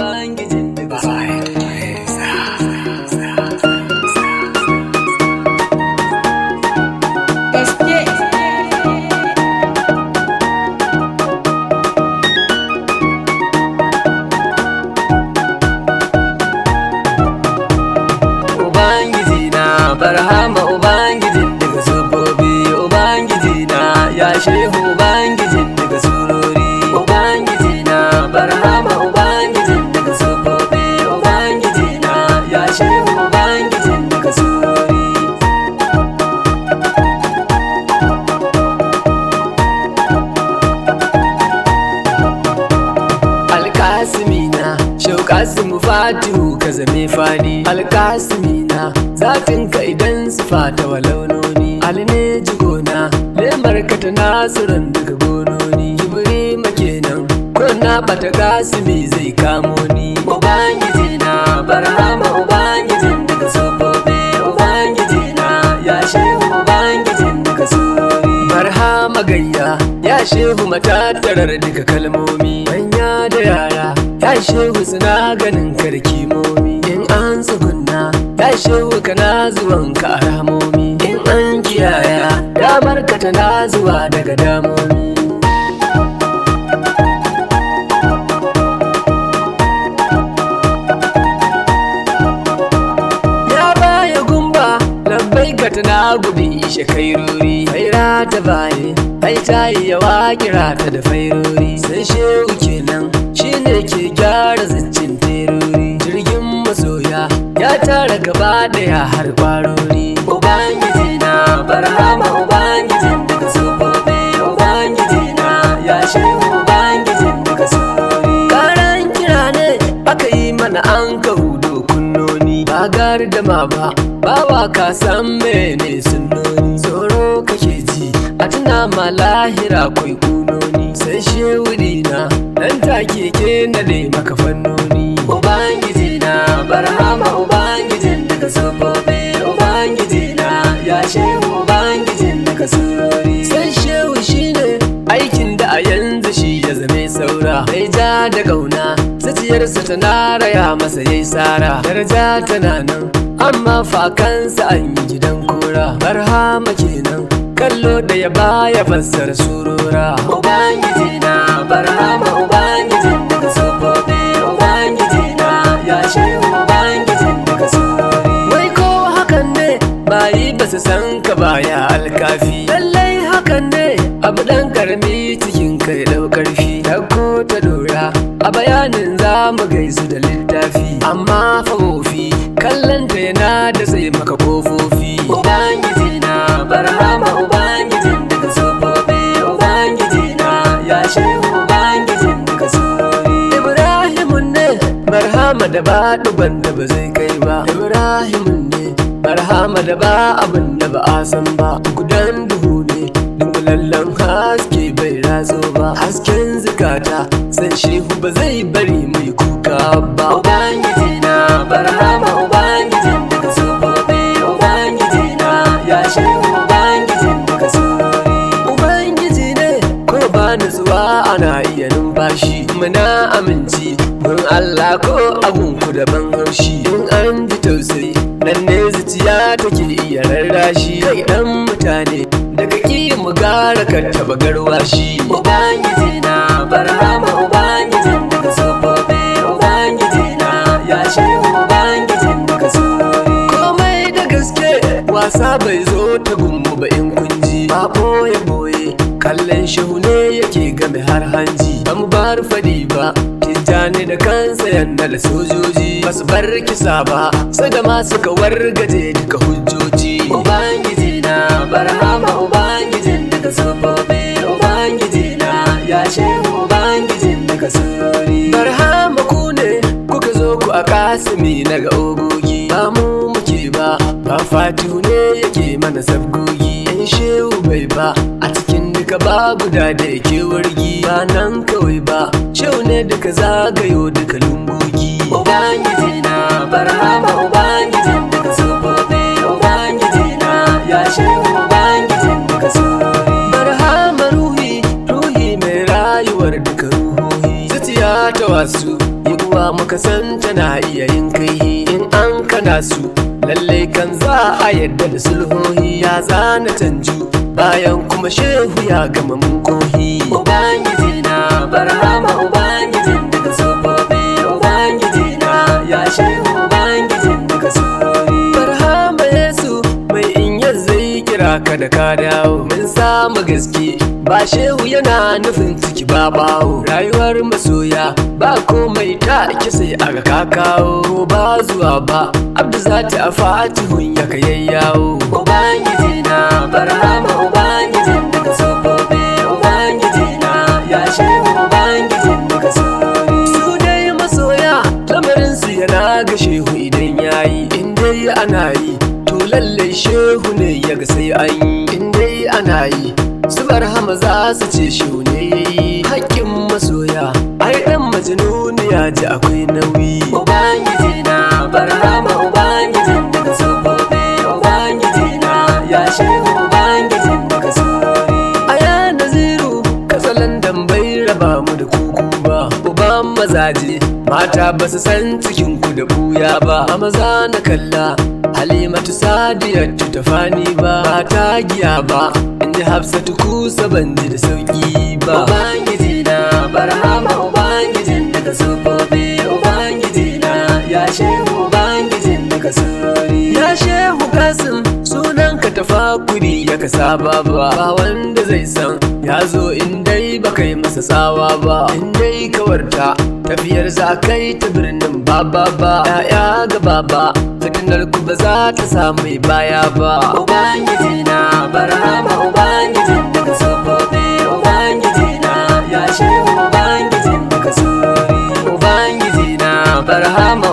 ubangijin daga Barhama ubangijin daga sufofi, ubangiji na ya shehu ubangijin daga surori, ubangiji na barhama ubangijin daga sufofi, ubangiji na ya shehu ubangijin daga surori. Alkasimina Shaukasimu Fatihu ka zame fadi, Alkasimina zafinka idan sifa ta walaunoni, alne jigona lemar ka ta nasirin daga gononi, kibiri makenan kuna bata kasimi zai kamo ni. Ubangiji na barhama ubangijin daga sofofi, ubangiji na ya shehu ubangijin daga surori, barhama gayya ya shehu matattarar daga kalmomi, manya da yara ya shehu suna ganin karkimomi, in an tsugunna ya shehu kana zuwan ka ramomi, in an kiyaya damar ka tana zuwa daga damomi. Ya baya gumba labbai ka tana gudun ishe kairori, faira ta baye ai ta yi yawa kira ta da fairori, sai shehu kenan shine ke gyara zancin terori, jirgin masoya ya tara gaba daya har kwarori. Ubangiji na barhama ubangijin daga sufofi, ubangiji na ya shehu ubangijin daga surori, karan kira ne aka yi mana an ka hudo kunnoni, ba gar da ma bawa ka san mene sunnoni, tsoro kake ji a tuna ma lahira kwai kunoni, sai shewuri na nan take ke na ne maka fannoni. Ubangiji na barhama ubangijin daga sufofi, ubangiji na ya shehu ubangijin daga surori, sai shehu shine aikin da a yanzu shi ya zame saura, mai ja da kauna zuciyarsa tana raya masa yayi sara, daraja tana nan amma fakansa an yi gidan kora, barhama kenan kallo da ya baya fassara surora. Ubangiji na barhama ubangijin daga sufofi, ubangiji na ya shehu ubangijin daga surori, wai ko hakan ne bayi basu san ka baya alkafi, lallai hakan ne abu dan karami cikin kai dau karfi, dauko ta dora a bayanin zamu gaisu da littafi, amma fa wofi kallanta yana da sai maka kofofi. Ubangiji na barhama ubangijin daga sufofi, ubangiji na ya shehu ubangijin daga surori, Ibrahimun ne barhama da ba duban da ba zai kai ba, Ibrahimun ne barhama da ba abin da ba a san ba, gudan duhu ne dungulallen haske bai razo ba, hasken zukata san shehu ba zai bari mai kuka ba. Ubangiji na barhama ubangijin daga sufofi, ubangiji na ya shehu ubangijin daga surori, ubangiji ne ko ba nutsuwa ana iya numfashi, muna aminci mun Allah ko abunku daban haushi, in an ji tausayi nan ne zuciya take iya rarrashi, kai dan mutane daga ki mu gara ka taba garwashi. Ubangiji na barhama ubangijin daga sufofi, ubangiji na ya shehu ubangijin daga surori, komai da gaske wasa bai zo ta gummu ba in kunji, ba boye boye kallon shehu ne yake game har hanji, ban bar fadi ba tijjani da kansa yanda da sojoji, basu bar kisa ba sai da ma suka wargaje duka hujjoji. Ubangiji na barhama ubangijin daga sufofi, ubangiji na ya shehu ubangijin daga surori, barhama ku ne kuka zo ku a kasimi na ga ogogi, ba mu muke ba fatihu ne yake mana sabgogi, yan shehu bai ba a cikin duka ba guda da yake wargi, ba nan kawai ba shehu ne duka zagayo duka lungogi. Ubangiji na barhama ubangijin daga sufofi, ubangiji na ya shehu ubangijin daga surori, barhama ruhi mai rayuwar duka ruhohi, zuciya ta wasu yi uwa ba muka san tana iya yin kai in an kana su lalle kan za a yadda da sulhohi ya zana canju bayan kuma shehu ya gama mun kohi ubangiji na barhama ubangijin daga sofofi ubangiji na ya shehu ubangijin daga surori barhama yesu mai in ya zai kira ka da ka dawo mun samu gaske ba shehu yana nufin ciki ba bawo rayuwar masoya ba komai ta ake sai aga kakawo ba zuwa ba abdu zati a fatihun ya kayayyawo ubangiji na barhama ubangijin daga sofofi ubangiji na ya shehu ubangijin daga surori su dai masoya lamarin su yana ga shehu idan yayi in dai ana yi to lallai shehu ne ya ga sai an yi in dai ana yi su barhama za su ce shehu ne yayi haƙƙin masoya ai dan majnuni ya ji akwai nauyi ubangiji na barhama ubangijin daga sofofi ubangiji na ya shehu ubangijin daga surori aya naziru katsalandan bai raba mu da kuku ba uban mazaje mata ba su san cikin ku da buya ba a maza na kalla halimatu sadiyatu ta fani ba ta giya ba inji hafsatu kusa ban ji da sauki ba ubangiji na barhama ubangijin daga sofofi ubangiji na ya shehu ubangijin daga surori ya shehu kasim sunan ka tafakuri ya ka saba ba wanda zai san ya zo in dai ba kai masa tsawa ba in dai kawarta tafiyar za kai ta birnin baba ba ya'ya gaba ba fitinar ku ba za ta samu baya ba ubangiji na barhama ubangijin daga sofofi ubangiji na ya shehu ubangijin daga surori ubangiji na barhama